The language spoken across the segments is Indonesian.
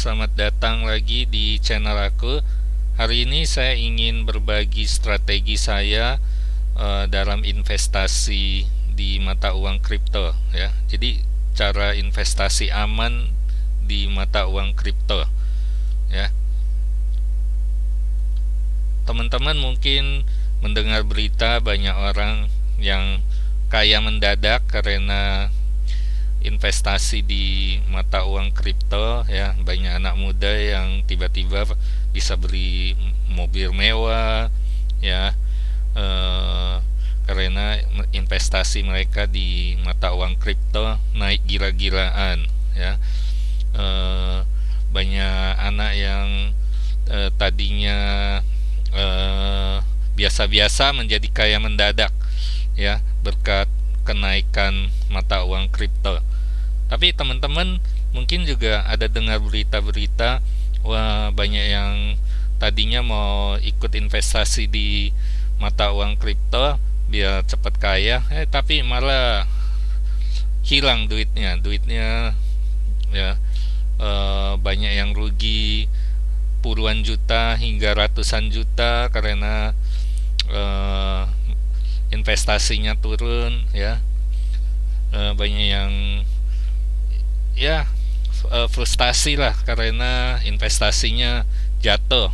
selamat datang lagi di channel aku. Hari ini saya ingin berbagi strategi saya dalam investasi di mata uang kripto ya. Jadi cara investasi aman di mata uang kripto ya. Teman-teman mungkin mendengar berita banyak orang yang kaya mendadak karena investasi di mata uang kripto ya. Banyak anak muda yang tiba-tiba bisa beli mobil mewah ya, karena investasi mereka di mata uang kripto naik gila-gilaan ya. Banyak anak yang tadinya biasa-biasa menjadi kaya mendadak ya berkat kenaikan mata uang kripto. Tapi teman-teman mungkin juga ada dengar berita-berita, wah banyak yang tadinya mau ikut investasi di mata uang kripto biar cepat kaya, tapi malah hilang duitnya ya. Banyak yang rugi puluhan juta hingga ratusan juta karena investasinya turun ya. Banyak yang ya frustasi lah karena investasinya jatuh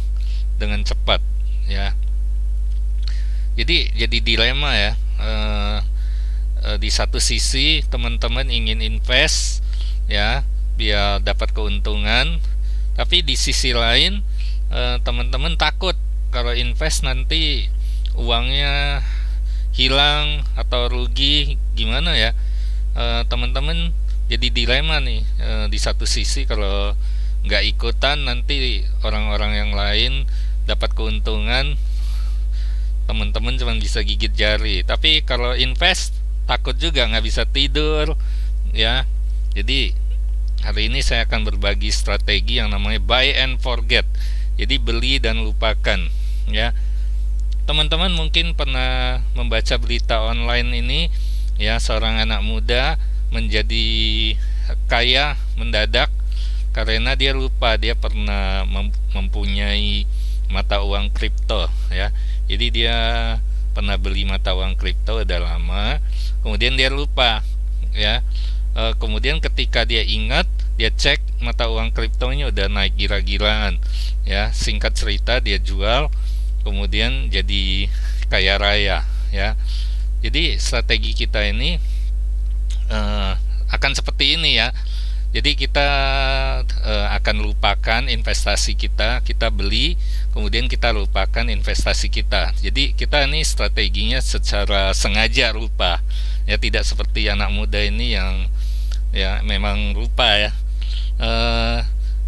dengan cepat ya. Jadi dilema ya. Di satu sisi teman-teman ingin invest ya biar dapat keuntungan, tapi di sisi lain teman-teman takut kalau invest nanti uangnya hilang atau rugi gimana ya. Teman-teman jadi dilema nih. Di satu sisi kalau nggak ikutan nanti orang-orang yang lain dapat keuntungan, teman-teman cuma bisa gigit jari. Tapi kalau invest takut juga nggak bisa tidur ya. Jadi hari ini saya akan berbagi strategi yang namanya buy and forget. Jadi beli dan lupakan ya. Teman-teman mungkin pernah membaca berita online ini ya, seorang anak muda menjadi kaya mendadak karena dia lupa dia pernah mempunyai mata uang kripto ya. Jadi dia pernah beli mata uang kripto udah lama, kemudian dia lupa ya. Kemudian ketika dia ingat, dia cek mata uang kriptonya udah naik gila-gilaan ya. Singkat cerita dia jual, kemudian jadi kaya raya ya. Jadi strategi kita ini akan seperti ini ya. Jadi kita akan lupakan investasi kita beli, kemudian kita lupakan investasi kita. Jadi kita ini strateginya secara sengaja lupa ya, tidak seperti anak muda ini yang ya memang lupa ya.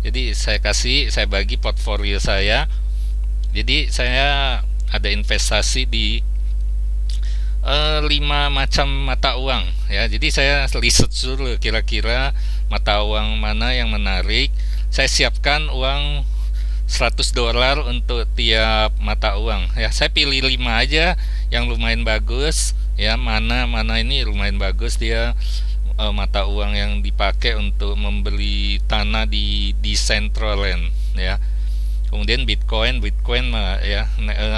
Jadi saya bagi portfolio saya. Jadi saya ada investasi di 5 macam mata uang ya. Jadi saya riset dulu kira-kira mata uang mana yang menarik. Saya siapkan uang $100 untuk tiap mata uang ya. Saya pilih 5 aja yang lumayan bagus ya. Mana ini lumayan bagus dia, mata uang yang dipakai untuk membeli tanah di Decentraland ya. Kemudian Bitcoin ya,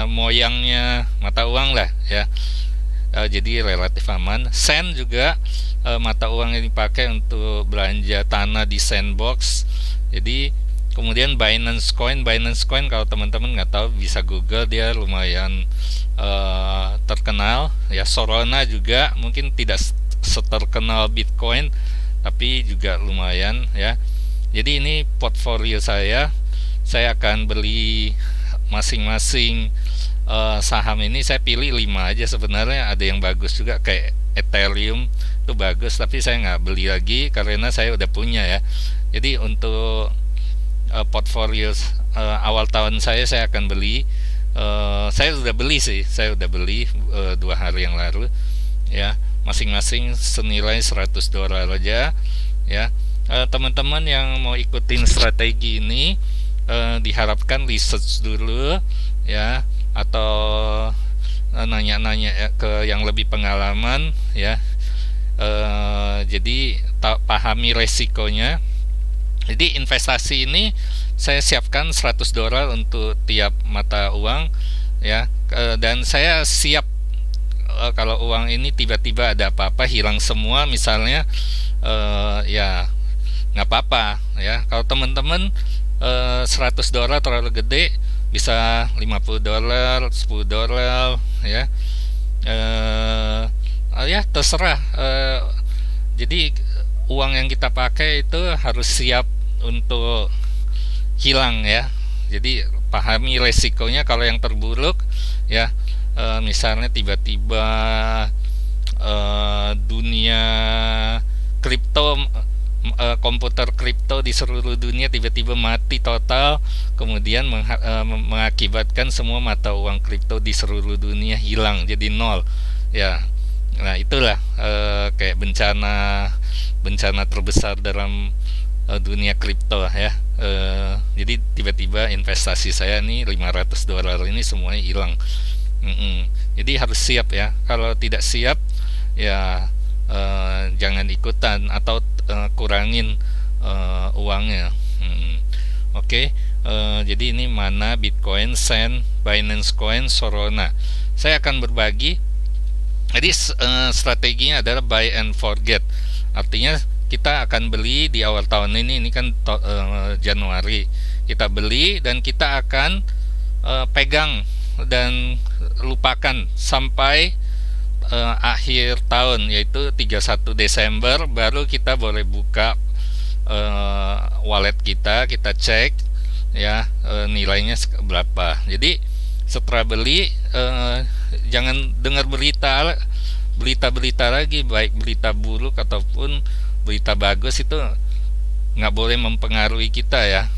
moyangnya mata uang lah ya. Jadi relatif aman. Sen juga mata uang yang dipakai untuk belanja tanah di Sandbox. Jadi kemudian Binance Coin kalau teman-teman nggak tahu bisa Google, dia lumayan terkenal ya. Solana juga mungkin tidak seterkenal Bitcoin tapi juga lumayan ya. Jadi ini portfolio saya akan beli masing-masing saham ini. Saya pilih 5 aja, sebenarnya ada yang bagus juga kayak Ethereum itu bagus, tapi saya nggak beli lagi karena saya udah punya ya. Jadi untuk portfolio awal tahun saya akan beli, saya udah beli 2 hari yang lalu ya, masing-masing senilai $100 aja ya. Teman-teman yang mau ikutin strategi ini diharapkan research dulu ya, atau nanya-nanya ke yang lebih pengalaman ya. Jadi pahami resikonya Jadi investasi ini saya siapkan $100 untuk tiap mata uang ya. Dan saya siap kalau uang ini tiba-tiba ada apa-apa hilang semua misalnya, ya nggak apa-apa ya. Kalau teman-teman $100 terlalu gede, bisa $50, $10 ya. Ya terserah. Jadi uang yang kita pakai itu harus siap untuk hilang ya. Jadi pahami resikonya kalau yang terburuk ya. Misalnya tiba-tiba dunia kripto, komputer kripto di seluruh dunia tiba-tiba mati total, kemudian mengakibatkan semua mata uang kripto di seluruh dunia hilang jadi nol ya. Nah itulah kayak bencana terbesar dalam dunia kripto ya. Jadi tiba-tiba investasi saya nih $500 ini semuanya hilang. Jadi harus siap ya. Kalau tidak siap ya jangan ikutan atau kurangin uangnya. Oke. Jadi ini Mana, Bitcoin, Sen, Binance Coin, Solana. Saya akan berbagi. Jadi strateginya adalah buy and forget. Artinya kita akan beli di awal tahun ini kan Januari. Kita beli dan kita akan pegang dan lupakan sampai akhir tahun, yaitu 31 Desember baru kita boleh buka wallet kita cek ya nilainya berapa. Jadi setelah beli jangan dengar berita lagi, baik berita buruk ataupun berita bagus, itu nggak boleh mempengaruhi kita ya.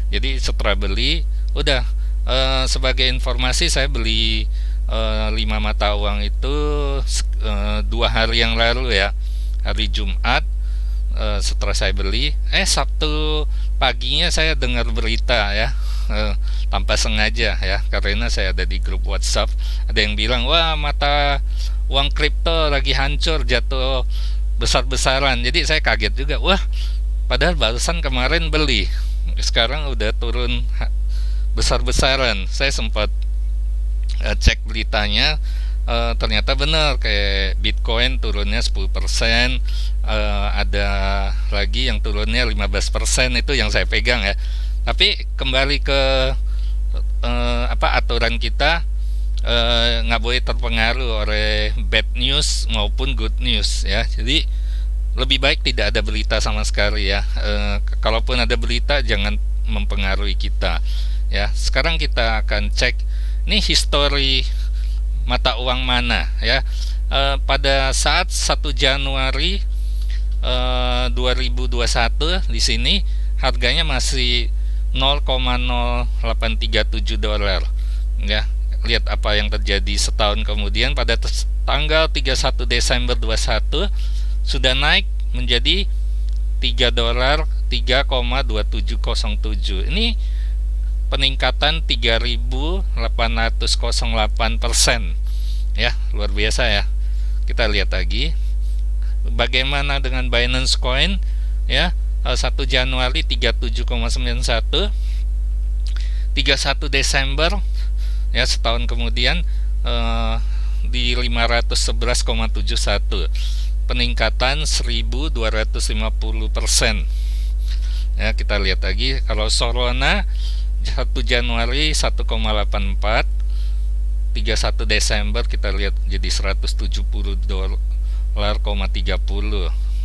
Jadi setelah beli udah, sebagai informasi saya beli 5 mata uang itu 2 hari yang lalu ya, hari Jumat. Setelah saya beli, Sabtu paginya saya dengar berita ya, tanpa sengaja ya, karena saya ada di grup WhatsApp, ada yang bilang wah mata uang kripto lagi hancur, jatuh besar-besaran. Jadi saya kaget juga, wah padahal barusan kemarin beli, sekarang udah turun besar-besaran. Saya sempat cek beritanya, ternyata benar, kayak Bitcoin turunnya 10%, ada lagi yang turunnya 15%, itu yang saya pegang ya. Tapi kembali ke aturan kita, nggak boleh terpengaruh oleh bad news maupun good news ya. Jadi lebih baik tidak ada berita sama sekali ya. Kalaupun ada berita jangan mempengaruhi kita ya. Sekarang kita akan cek ini histori mata uang Mana ya. Pada saat 1 Januari 2021 di sini harganya masih $0,0837 ya. Lihat apa yang terjadi setahun kemudian, pada tanggal 31 Desember 21 sudah naik menjadi $3, 3,2707. Ini peningkatan 3.808% ya, luar biasa ya. Kita lihat lagi bagaimana dengan Binance Coin ya. 1 Januari 37,91, 31 Desember ya, setahun kemudian di 511,71, peningkatan 1.250% ya. Kita lihat lagi kalau Solana 1 Januari 1,84, 31 Desember kita lihat jadi $170,30,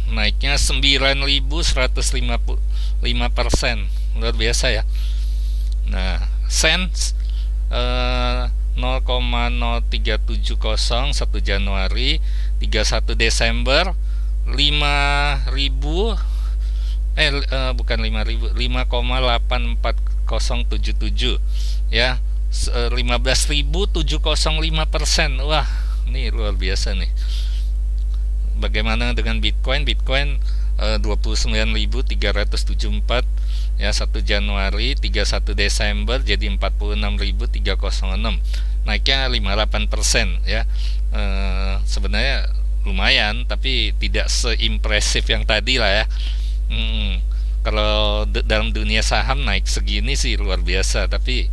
naiknya 9.155%, luar biasa ya. Nah, Cents 0,0370 1 Januari, 31 Desember 5.000 bukan 5.000, 5,84077 ya, 15.705%. Wah, ini luar biasa nih. Bagaimana dengan Bitcoin? Bitcoin 29.374 ya, 1 Januari, 31 Desember jadi 46.306, naiknya 58% ya. Sebenarnya lumayan, tapi tidak seimpresif yang tadi lah ya. Kalau dalam dunia saham naik segini sih luar biasa, tapi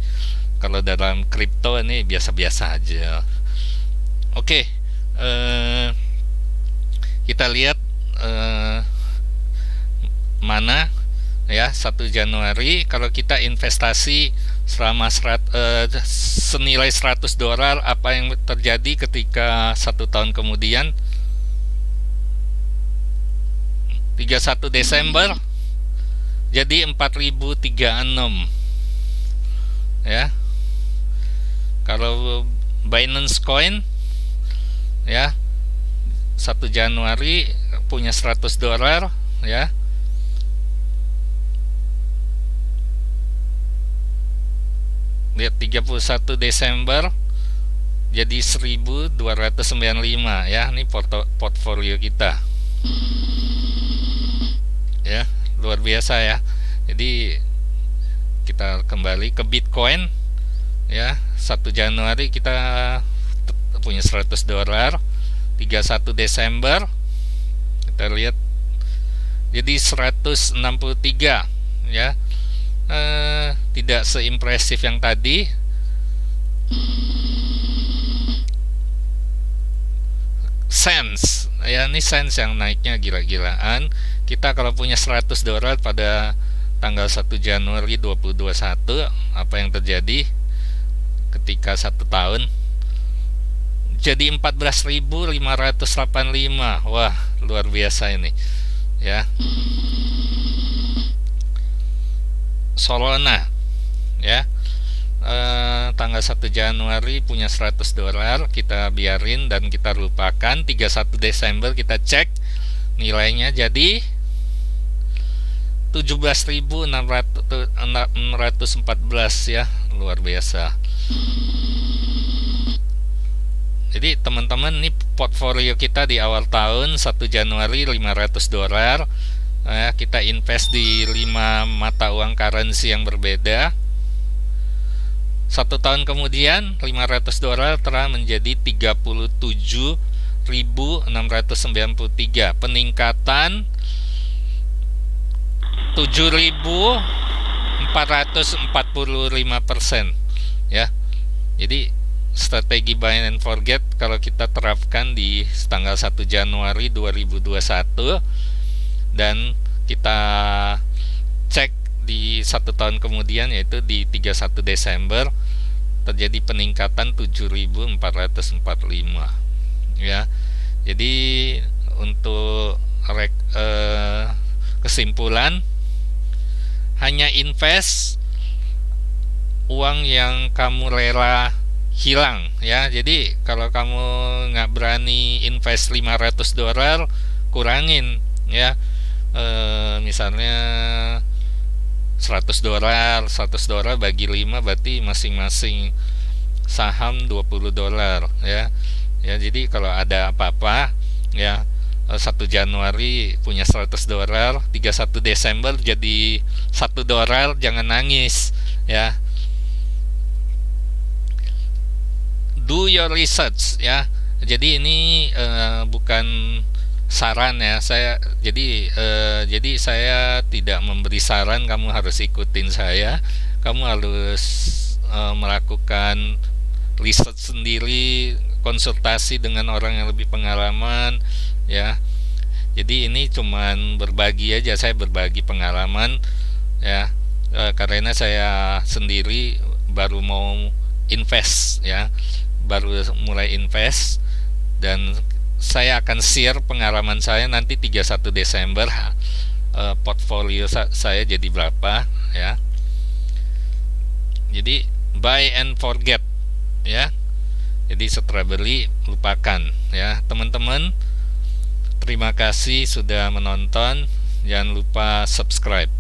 kalau dalam kripto ini biasa-biasa aja. Oke, eh, kita lihat eh, mana ya 1 Januari kalau kita investasi selama senilai $100, apa yang terjadi ketika 1 tahun kemudian 31 Desember jadi 4036 ya. Kalau Binance Coin ya 1 Januari punya $100 ya. Lihat 31 Desember jadi 1295 ya. Ini portfolio kita ya, luar biasa ya. Jadi kita kembali ke Bitcoin ya, 1 Januari kita punya $100, 31 Desember kita lihat jadi 163 ya. Tidak seimpresif yang tadi. Sense ya, ini Sense yang naiknya gila-gilaan. Kita kalau punya $100 pada tanggal 1 Januari 2021, apa yang terjadi ketika 1 tahun jadi 14.585. Wah, luar biasa ini ya. Solana ya, tanggal 1 Januari punya $100, kita biarin dan kita lupakan. 31 Desember kita cek nilainya jadi 17.614 ya, luar biasa. Jadi teman-teman, ini portfolio kita di awal tahun 1 Januari $500 ya, kita invest di 5 mata uang currency yang berbeda. 1 tahun kemudian $500 telah menjadi 37.693, peningkatan 7.445% ya. Jadi strategi buy and forget kalau kita terapkan di tanggal 1 Januari 2021 dan kita cek di 1 tahun kemudian, yaitu di 31 Desember terjadi peningkatan 7.445 ya. Jadi untuk kesimpulan, hanya invest uang yang kamu rela hilang ya. Jadi kalau kamu nggak berani invest $500, kurangin ya. Misalnya $100 bagi 5 berarti masing-masing saham $20 ya. Ya, jadi kalau ada apa-apa ya, 1 Januari punya $100, 31 Desember jadi $1, jangan nangis ya. Do your research ya. Jadi ini bukan saran ya. Jadi saya tidak memberi saran kamu harus ikutin saya. Kamu harus melakukan riset sendiri, konsultasi dengan orang yang lebih pengalaman ya. Jadi ini cuman berbagi aja, saya berbagi pengalaman ya, karena saya sendiri baru mau invest ya, baru mulai invest, dan saya akan share pengalaman saya nanti 31 Desember portfolio saya jadi berapa ya. Jadi buy and forget ya. Jadi setelah beli lupakan ya. Teman-teman, terima kasih sudah menonton. Jangan lupa subscribe.